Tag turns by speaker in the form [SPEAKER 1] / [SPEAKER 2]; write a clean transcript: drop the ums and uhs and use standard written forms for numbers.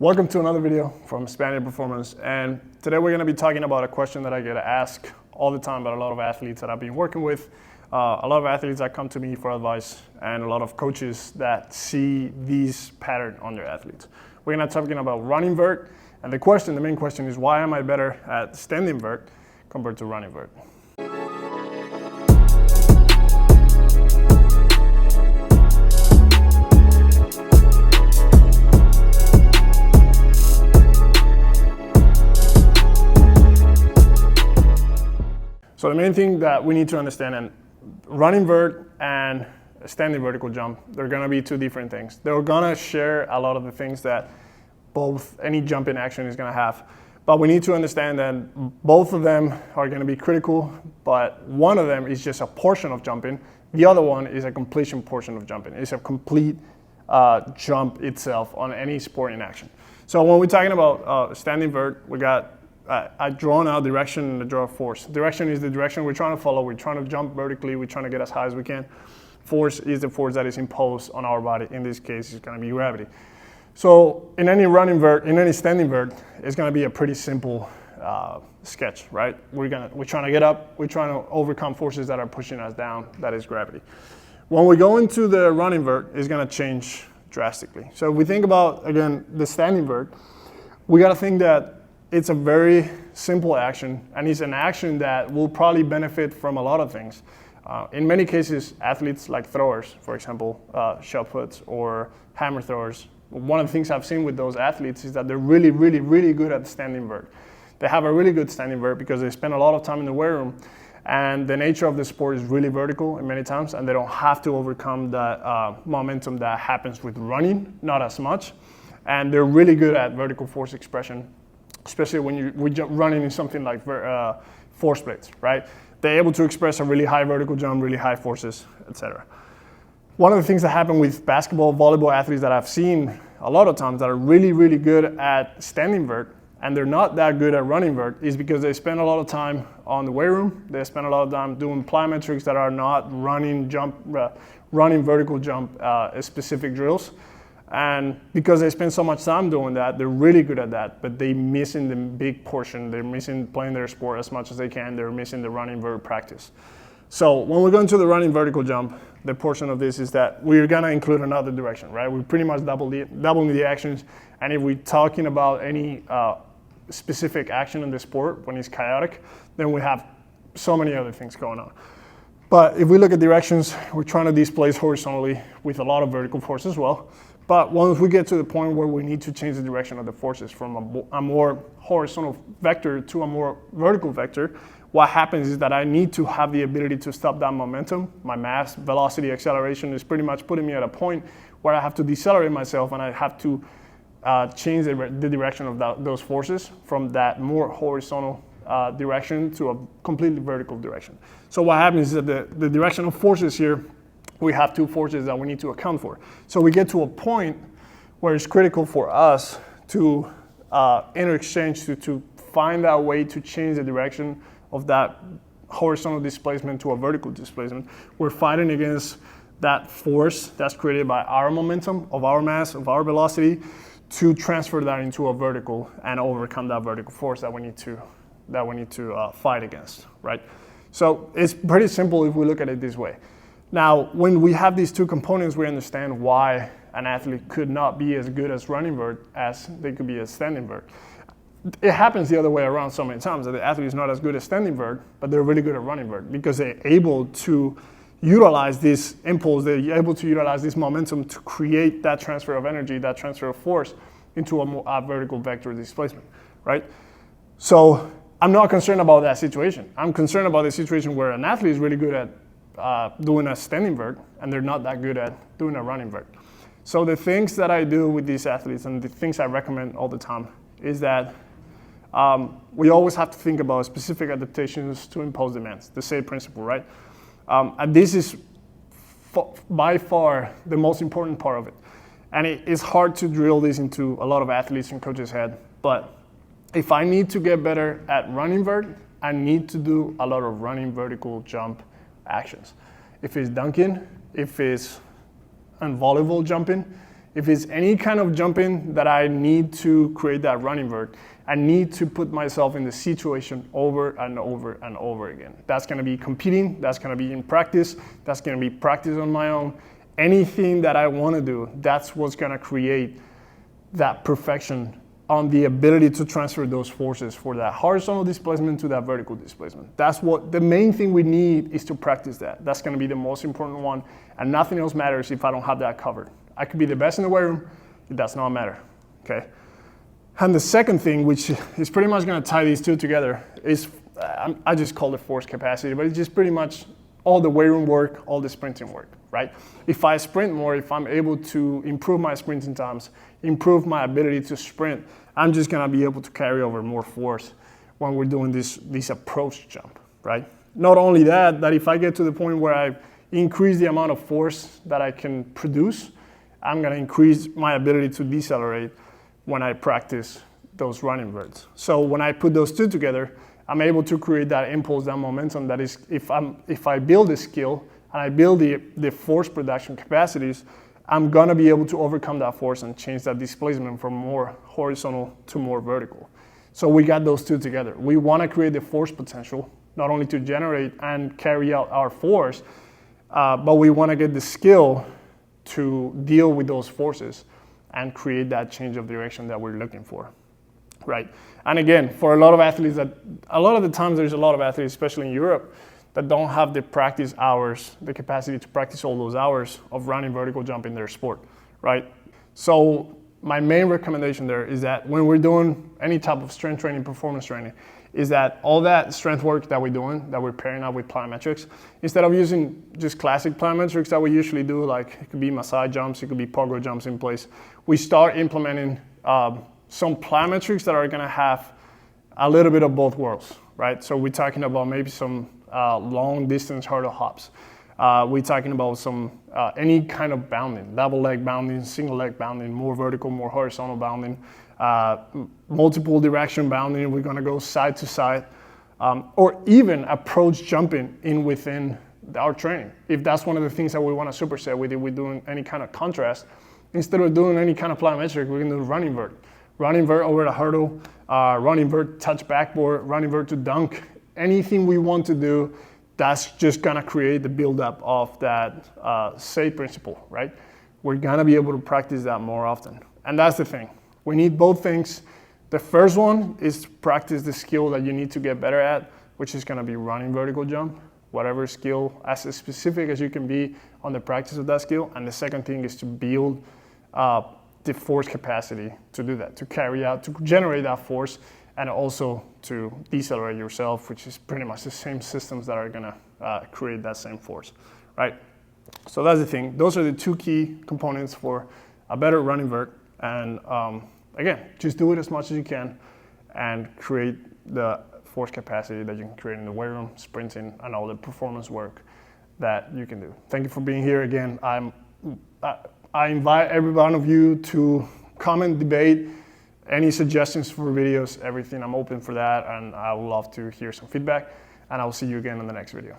[SPEAKER 1] Welcome to another video from Spaniard Performance, and today we're going to be talking about a question that I get asked all the time by a lot of athletes that I've been working with, a lot of athletes that come to me for advice, and a lot of coaches that see these patterns on their athletes. We're going to be talking about running vert, and the main question is, why am I better at standing vert compared to running vert? So the main thing that we need to understand, and running vert and standing vertical jump, they're going to be two different things. They're going to share a lot of the things that any jumping action is going to have. But we need to understand that both of them are going to be critical, but one of them is just a portion of jumping. The other one is a completion portion of jumping. It's a complete jump itself on any sport in action. So when we're talking about standing vert, we got I drawn out direction and I draw force. Direction is the direction we're trying to follow. We're trying to jump vertically. We're trying to get as high as we can. Force is the force that is imposed on our body. In this case, it's going to be gravity. So in any running vert, in any standing vert, it's going to be a pretty simple sketch, right? We're trying to get up. We're trying to overcome forces that are pushing us down. That is gravity. When we go into the running vert, it's going to change drastically. So if we think about, again, the standing vert, we got to think that it's a very simple action, and it's an action that will probably benefit from a lot of things. In many cases, athletes like throwers, for example, shot puts or hammer throwers, one of the things I've seen with those athletes is that they're really, really, really good at standing vert. They have a really good standing vert because they spend a lot of time in the weight room, and the nature of the sport is really vertical in many times, and they don't have to overcome that momentum that happens with running, not as much. And they're really good at vertical force expression, especially when you're running in something like force plates, right? They're able to express a really high vertical jump, really high forces, etc. One of the things that happen with basketball, volleyball athletes that I've seen a lot of times that are really, really good at standing vert, and they're not that good at running vert, is because they spend a lot of time on the weight room. They spend a lot of time doing plyometrics that are not running vertical jump specific drills. And because they spend so much time doing that, they're really good at that, but they're missing the big portion. They're missing playing their sport as much as they can. They're missing the running vert practice. So when we go into the running vertical jump, the portion of this is that we're going to include another direction, right? We pretty much doubling the actions. And if we're talking about any specific action in the sport, when it's chaotic, then we have so many other things going on. But if we look at directions, we're trying to displace horizontally with a lot of vertical force as well. But once we get to the point where we need to change the direction of the forces from a more horizontal vector to a more vertical vector, what happens is that I need to have the ability to stop that momentum. My mass, velocity, acceleration is pretty much putting me at a point where I have to decelerate myself, and I have to change the direction of those forces from that more horizontal direction to a completely vertical direction. So what happens is that the direction of forces here, we have two forces that we need to account for. So we get to a point where it's critical for us to interchange, to find that way to change the direction of that horizontal displacement to a vertical displacement. We're fighting against that force that's created by our momentum, of our mass, of our velocity, to transfer that into a vertical and overcome that vertical force that we need to fight against, right? So it's pretty simple if we look at it this way. Now, when we have these two components, we understand why an athlete could not be as good as running vert as they could be at standing vert. It happens the other way around so many times that the athlete is not as good at standing vert, but they're really good at running vert because they're able to utilize this impulse, they're able to utilize this momentum to create that transfer of energy, that transfer of force into a vertical vector displacement, right? So I'm not concerned about that situation. I'm concerned about the situation where an athlete is really good at doing a standing vert, and they're not that good at doing a running vert. So the things that I do with these athletes, and the things I recommend all the time, is that we always have to think about specific adaptations to impose demands, the same principle, right? And this is by far the most important part of it. And it is hard to drill this into a lot of athletes and coaches' head, but if I need to get better at running vert, I need to do a lot of running vertical jump actions. If it's dunking, if it's volleyball jumping, If it's any kind of jumping that I need to create that running vert, I need to put myself in the situation over and over and over again. That's gonna be competing, that's gonna be in practice, that's gonna be practice on my own. Anything that I wanna do, that's what's gonna create that perfection on the ability to transfer those forces for that horizontal displacement to that vertical displacement. That's what the main thing we need is to practice that. That's gonna be the most important one, and nothing else matters if I don't have that covered. I could be the best in the weight room, it does not matter, okay? And the second thing, which is pretty much gonna tie these two together, is, I just call it force capacity, but it's just pretty much all the weight room work, all the sprinting work, right? If I sprint more, if I'm able to improve my sprinting times, improve my ability to sprint, I'm just gonna be able to carry over more force when we're doing this approach jump, right? Not only that if I get to the point where I increase the amount of force that I can produce, I'm gonna increase my ability to decelerate when I practice those running verts. So when I put those two together, I'm able to create that impulse, that momentum. That is, if I build a skill and I build the force production capacities, I'm gonna be able to overcome that force and change that displacement from more horizontal to more vertical. So we got those two together. We wanna create the force potential, not only to generate and carry out our force, but we wanna get the skill to deal with those forces and create that change of direction that we're looking for, right? And again, for a lot of athletes, a lot of the times there's a lot of athletes, especially in Europe, that don't have the practice hours, the capacity to practice all those hours of running vertical jump in their sport, right? So my main recommendation there is that when we're doing any type of strength training, performance training, is that all that strength work that we're doing, that we're pairing up with plyometrics, instead of using just classic plyometrics that we usually do, like it could be Maasai jumps, it could be pogo jumps in place, we start implementing some plyometrics that are gonna have a little bit of both worlds, right? So we're talking about maybe some long distance hurdle hops. We're talking about some any kind of bounding, double leg bounding, single leg bounding, more vertical, more horizontal bounding, multiple direction bounding. We're gonna go side to side, or even approach jumping in within our training. If that's one of the things that we wanna superset with, if we're doing any kind of contrast, instead of doing any kind of plyometric, we're gonna do running vert. Running vert over the hurdle, running vert touch backboard, running vert to dunk. Anything we want to do, that's just gonna create the buildup of that say principle, right? We're gonna be able to practice that more often. And that's the thing. We need both things. The first one is to practice the skill that you need to get better at, which is gonna be running vertical jump, whatever skill, as specific as you can be on the practice of that skill. And the second thing is to build the force capacity to do that, to carry out, to generate that force, and also to decelerate yourself, which is pretty much the same systems that are gonna create that same force, right? So that's the thing. Those are the two key components for a better running vert. And again, just do it as much as you can and create the force capacity that you can create in the weight room, sprinting, and all the performance work that you can do. Thank you for being here again. I invite every one of you to comment, debate, any suggestions for videos, everything. I'm open for that, and I would love to hear some feedback, and I will see you again in the next video.